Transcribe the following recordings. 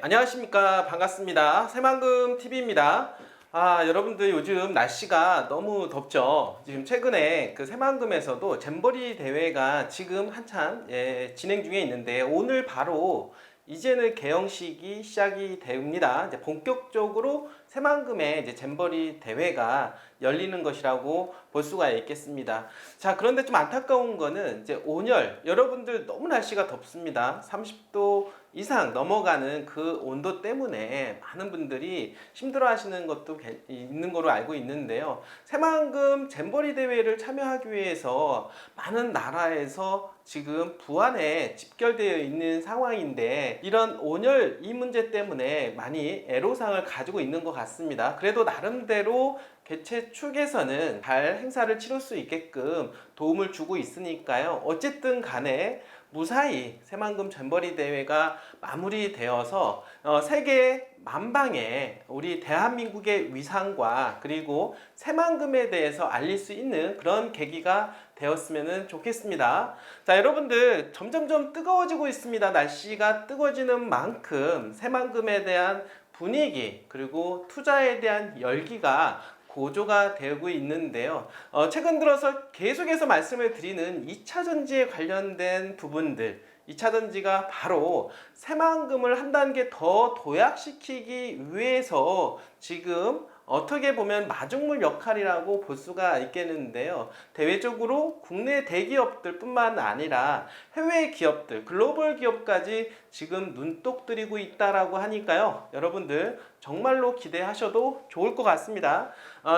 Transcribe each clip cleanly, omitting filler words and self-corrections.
안녕하십니까. 반갑습니다. 새만금 TV입니다. 여러분들 요즘 날씨가 너무 덥죠. 지금 최근에 그 새만금에서도 잼버리 대회가 지금 한참 진행 중에 있는데 오늘 바로 이제는 개영식이 시작이 됩니다. 이제 본격적으로 새만금에 이제 잼버리 대회가 열리는 것이라고 볼 수가 있겠습니다. 자, 그런데 좀 안타까운 거는 이제 온열, 여러분들 너무 날씨가 덥습니다. 30도 이상 넘어가는 그 온도 때문에 많은 분들이 힘들어 하시는 것도 있는 거로 알고 있는데요. 새만금 잼버리 대회를 참여하기 위해서 많은 나라에서 지금 부안에 집결되어 있는 상황인데 이런 온열 이 문제 때문에 많이 애로사항을 가지고 있는 것 같습니다. 그래도 나름대로 개최 측에서는 잘 행사를 치를 수 있게끔 도움을 주고 있으니까요. 어쨌든 간에 무사히 새만금 잼버리 대회가 마무리되어서 세계 만방에 우리 대한민국의 위상과 그리고 새만금에 대해서 알릴 수 있는 그런 계기가 되었으면 좋겠습니다. 자, 여러분들 점점점 뜨거워지고 있습니다. 날씨가 뜨거워지는 만큼 새만금에 대한 분위기 그리고 투자에 대한 열기가 고조가 되고 있는데요. 최근 들어서 계속해서 말씀을 드리는 2차전지에 관련된 부분들, 2차전지가 바로 새만금을 한 단계 더 도약시키기 위해서 지금 어떻게 보면 마중물 역할이라고 볼 수가 있겠는데요. 대외적으로 국내 대기업들 뿐만 아니라 해외 기업들, 글로벌 기업까지 지금 눈독 들이고 있다라고 하니까요. 여러분들 정말로 기대하셔도 좋을 것 같습니다.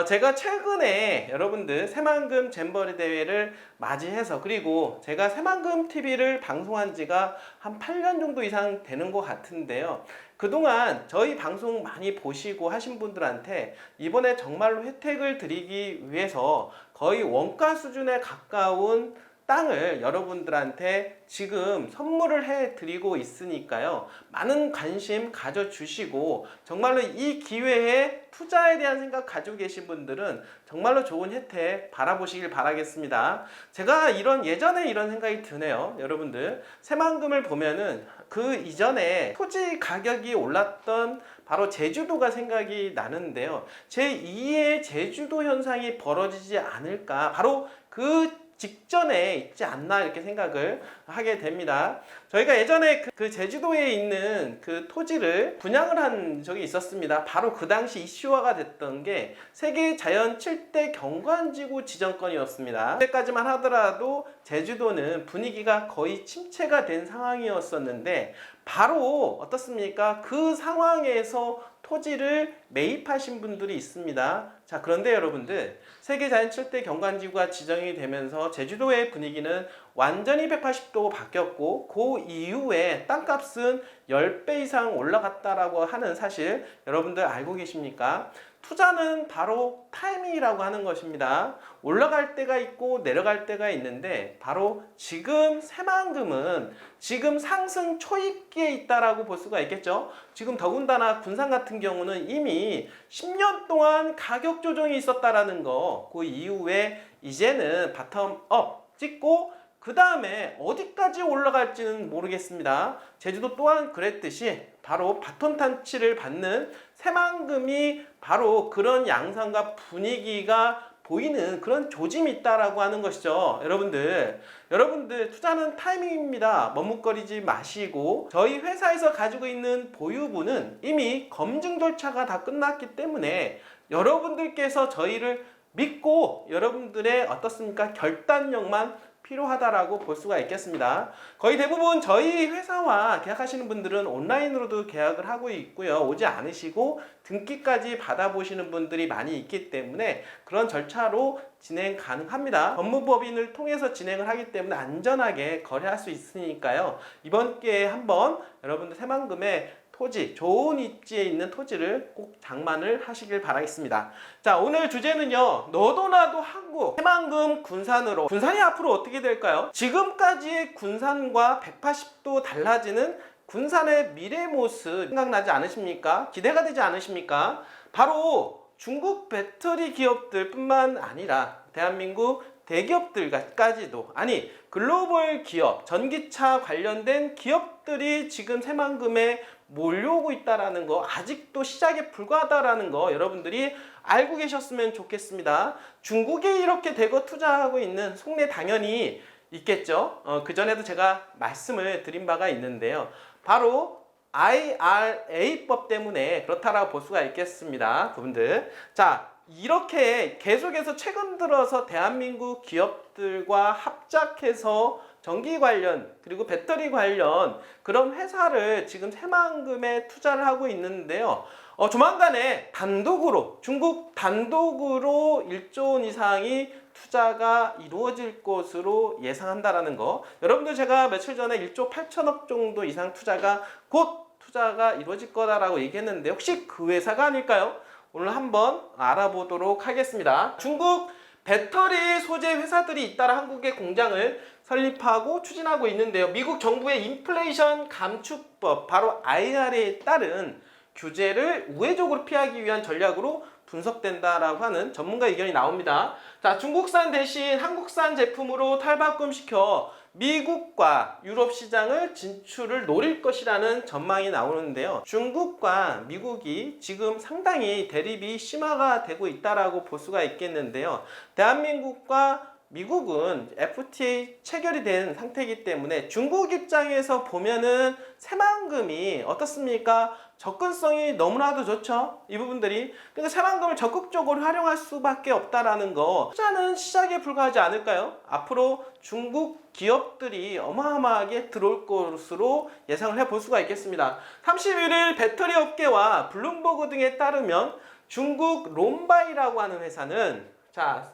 제가 최근에 여러분들 새만금 잼버리 대회를 맞이해서 그리고 제가 새만금 TV를 방송한 지가 한 8년 정도 이상 되는 것 같은데요. 그동안 저희 방송 많이 보시고 하신 분들한테 이번에 정말로 혜택을 드리기 위해서 거의 원가 수준에 가까운 땅을 여러분들한테 지금 선물을 해드리고 있으니까요. 많은 관심 가져주시고 정말로 이 기회에 투자에 대한 생각 가지고 계신 분들은 정말로 좋은 혜택 바라보시길 바라겠습니다. 제가 예전에 이런 생각이 드네요. 여러분들 새만금을 보면은 그 이전에 토지 가격이 올랐던 바로 제주도가 생각이 나는데요. 제2의 제주도 현상이 벌어지지 않을까, 바로 그 직전에 있지 않나 이렇게 생각을 하게 됩니다. 저희가 예전에 그 제주도에 있는 그 토지를 분양을 한 적이 있었습니다. 바로 그 당시 이슈화가 됐던 게 세계 자연 7대 경관지구 지정권이었습니다. 그때까지만 하더라도 제주도는 분위기가 거의 침체가 된 상황이었었는데 바로 어떻습니까? 그 상황에서 토지를 매입하신 분들이 있습니다. 자, 그런데 여러분들 세계 자연 7대 경관지구가 지정이 되면서 제주도의 분위기는 완전히 180도 바뀌었고 그 이후에 땅값은 10배 이상 올라갔다라고 하는 사실 여러분들 알고 계십니까? 투자는 바로 타이밍이라고 하는 것입니다. 올라갈 때가 있고 내려갈 때가 있는데 바로 지금 새만금은 지금 상승 초입기에 있다라고 볼 수가 있겠죠. 지금 더군다나 군산 같은 경우는 이미 10년 동안 가격 조정이 있었다라는 거, 그 이후에 이제는 바텀업 찍고 그 다음에 어디까지 올라갈지는 모르겠습니다. 제주도 또한 그랬듯이 바로 바톤 탄치를 받는 새만금이 바로 그런 양상과 분위기가 보이는 그런 조짐이 있다라고 하는 것이죠. 여러분들 투자는 타이밍입니다. 머뭇거리지 마시고 저희 회사에서 가지고 있는 보유분은 이미 검증 절차가 다 끝났기 때문에 여러분들께서 저희를 믿고 여러분들의 어떻습니까? 결단력만 필요하다라고 볼 수가 있겠습니다. 거의 대부분 저희 회사와 계약하시는 분들은 온라인으로도 계약을 하고 있고요. 오지 않으시고 등기까지 받아보시는 분들이 많이 있기 때문에 그런 절차로 진행 가능합니다. 법무법인을 통해서 진행을 하기 때문에 안전하게 거래할 수 있으니까요. 이번 기회에 한번 여러분들 새만금에 토지, 좋은 입지에 있는 토지를 꼭 장만을 하시길 바라겠습니다. 자, 오늘 주제는요. 너도 나도 한국 새만금 군산으로. 군산이 앞으로 어떻게 될까요? 지금까지의 군산과 180도 달라지는 군산의 미래 모습 생각나지 않으십니까? 기대가 되지 않으십니까? 바로 중국 배터리 기업들 뿐만 아니라 대한민국 대기업들까지도, 아니 글로벌 기업, 전기차 관련된 기업들이 지금 새만금에 몰려오고 있다라는 거, 아직도 시작에 불과하다라는 거 여러분들이 알고 계셨으면 좋겠습니다. 중국에 이렇게 대거 투자하고 있는 속내 당연히 있겠죠. 그전에도 제가 말씀을 드린 바가 있는데요. 바로 IRA법 때문에 그렇다라고 볼 수가 있겠습니다. 그분들. 자, 이렇게 계속해서 최근 들어서 대한민국 기업들과 합작해서 전기 관련 그리고 배터리 관련 그런 회사를 지금 새만금에 투자를 하고 있는데요. 조만간에 단독으로 중국 단독으로 1조 원 이상이 투자가 이루어질 것으로 예상한다라는 거. 여러분들 제가 며칠 전에 1조 8천억 정도 이상 투자가 곧 투자가 이루어질 거다라고 얘기했는데 혹시 그 회사가 아닐까요? 오늘 한번 알아보도록 하겠습니다. 중국 배터리 소재 회사들이 잇따라 한국의 공장을 설립하고 추진하고 있는데요. 미국 정부의 인플레이션 감축법, 바로 IRA에 따른 규제를 우회적으로 피하기 위한 전략으로 분석된다라고 하는 전문가 의견이 나옵니다. 자, 중국산 대신 한국산 제품으로 탈바꿈시켜 미국과 유럽 시장을 진출을 노릴 것이라는 전망이 나오는데요. 중국과 미국이 지금 상당히 대립이 심화가 되고 있다라고 볼 수가 있겠는데요. 대한민국과 미국은 FTA 체결이 된 상태이기 때문에 중국 입장에서 보면은 새만금이 어떻습니까? 접근성이 너무나도 좋죠. 이 부분들이. 그러니까 새만금을 적극적으로 활용할 수밖에 없다라는 거. 투자는 시작에 불과하지 않을까요? 앞으로 중국 기업들이 어마어마하게 들어올 것으로 예상을 해볼 수가 있겠습니다. 31일 배터리 업계와 블룸버그 등에 따르면 중국 롬바이라고 하는 회사는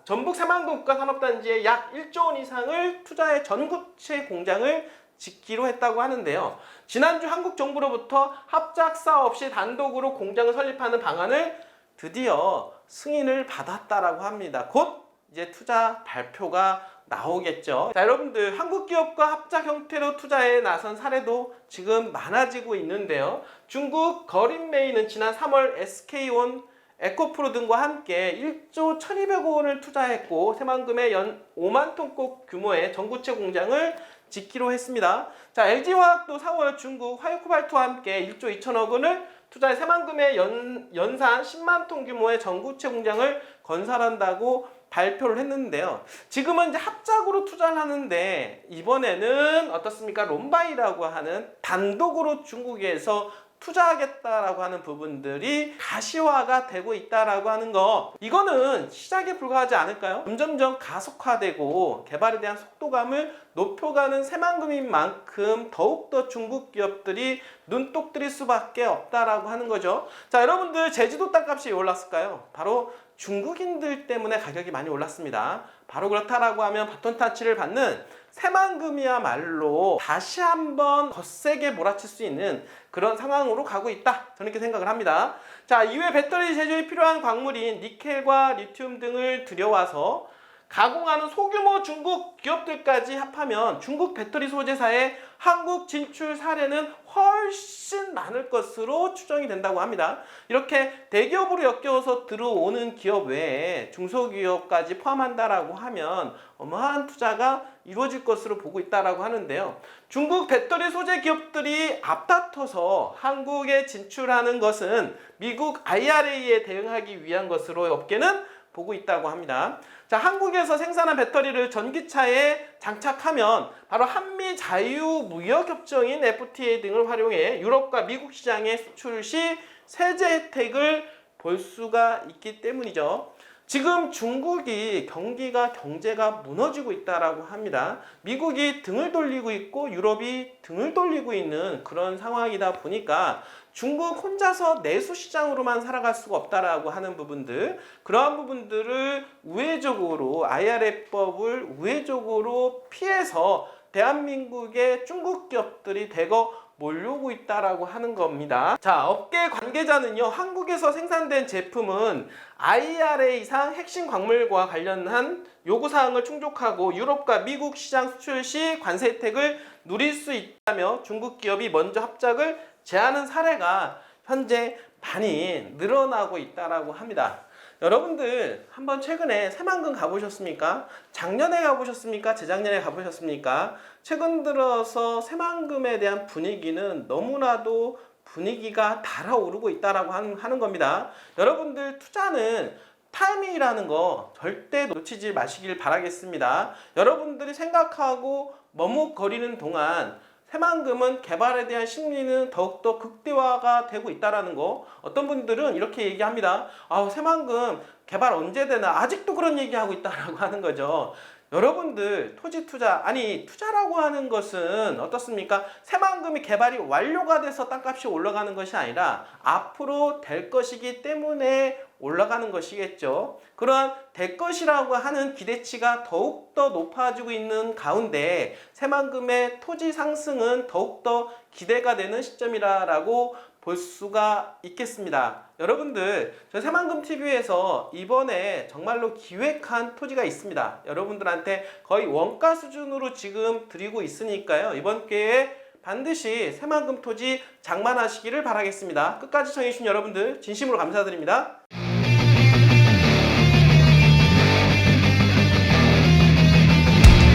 전북 새만금 국가산업단지에 약 1조 원 이상을 투자해 전구체 공장을 짓기로 했다고 하는데요. 지난주 한국 정부로부터 합작 사업 없이 단독으로 공장을 설립하는 방안을 드디어 승인을 받았다라고 합니다. 곧 이제 투자 발표가 나오겠죠. 자, 여러분들 한국 기업과 합작 형태로 투자에 나선 사례도 지금 많아지고 있는데요. 중국 거린메이는 지난 3월 SK온 에코프로 등과 함께 1조 1200억 원을 투자했고 새만금에 연 5만 톤급 규모의 전구체 공장을 짓기로 했습니다. 자, LG화학도 4월 중국 화이코발트와 함께 1조 2천억 원을 투자해 새만금에 연산 10만 톤 규모의 전구체 공장을 건설한다고 발표를 했는데요. 지금은 이제 합작으로 투자를 하는데 이번에는 어떻습니까? 롬바이라고 하는 단독으로 중국에서 투자하겠다라고 하는 부분들이 가시화가 되고 있다라고 하는 거, 이거는 시작에 불과하지 않을까요? 점점점 가속화되고 개발에 대한 속도감을 높여가는 새만금인 만큼 더욱더 중국 기업들이 눈독 들일 수밖에 없다라고 하는 거죠. 자, 여러분들 제주도 땅값이 왜 올랐을까요? 바로 중국인들 때문에 가격이 많이 올랐습니다. 바로 그렇다라고 하면 바톤 타치를 받는 새만금이야말로 다시 한번 거세게 몰아칠 수 있는 그런 상황으로 가고 있다. 저는 이렇게 생각을 합니다. 자, 이외 배터리 제조에 필요한 광물인 니켈과 리튬 등을 들여와서 가공하는 소규모 중국 기업들까지 합하면 중국 배터리 소재사의 한국 진출 사례는 훨씬 많을 것으로 추정이 된다고 합니다. 이렇게 대기업으로 엮여서 들어오는 기업 외에 중소기업까지 포함한다라고 하면 어마어마한 투자가 이루어질 것으로 보고 있다라고 하는데요. 중국 배터리 소재 기업들이 앞다퉈서 한국에 진출하는 것은 미국 IRA에 대응하기 위한 것으로 업계는 보고 있다고 합니다. 자, 한국에서 생산한 배터리를 전기차에 장착하면 바로 한미 자유무역협정인 FTA 등을 활용해 유럽과 미국 시장에 수출 시 세제 혜택을 볼 수가 있기 때문이죠. 지금 중국이 경제가 무너지고 있다라고 합니다. 미국이 등을 돌리고 있고 유럽이 등을 돌리고 있는 그런 상황이다 보니까 중국 혼자서 내수 시장으로만 살아갈 수가 없다라고 하는 부분들, 그러한 부분들을 우회적으로 IRA법을 우회적으로 피해서 대한민국의 중국 기업들이 대거 몰려오고 있다라고 하는 겁니다. 자, 업계 관계자는요, 한국에서 생산된 제품은 IRA상 핵심 광물과 관련한 요구사항을 충족하고 유럽과 미국 시장 수출 시 관세 혜택을 누릴 수 있다며 중국 기업이 먼저 합작을 제하는 사례가 현재 많이 늘어나고 있다라고 합니다. 여러분들 한번 최근에 새만금 가보셨습니까? 작년에 가보셨습니까? 재작년에 가보셨습니까? 최근 들어서 새만금에 대한 분위기는 너무나도 분위기가 달아오르고 있다라고 하는 겁니다. 여러분들 투자는 타이밍이라는 거 절대 놓치지 마시길 바라겠습니다. 여러분들이 생각하고 머뭇거리는 동안 새만금은 개발에 대한 심리는 더욱더 극대화가 되고 있다는 거. 어떤 분들은 이렇게 얘기합니다. 새만금 개발 언제 되나 아직도 그런 얘기하고 있다라고 하는 거죠. 여러분들 토지 투자, 아니 투자라고 하는 것은 어떻습니까? 새만금이 개발이 완료가 돼서 땅값이 올라가는 것이 아니라 앞으로 될 것이기 때문에 올라가는 것이겠죠. 그러한 될 것이라고 하는 기대치가 더욱더 높아지고 있는 가운데 새만금의 토지 상승은 더욱더 기대가 되는 시점이라고 볼 수가 있겠습니다. 여러분들, 저 새만금TV에서 이번에 정말로 기획한 토지가 있습니다. 여러분들한테 거의 원가 수준으로 지금 드리고 있으니까요. 이번 기회에 반드시 새만금 토지 장만하시기를 바라겠습니다. 끝까지 시청해주신 여러분들 진심으로 감사드립니다.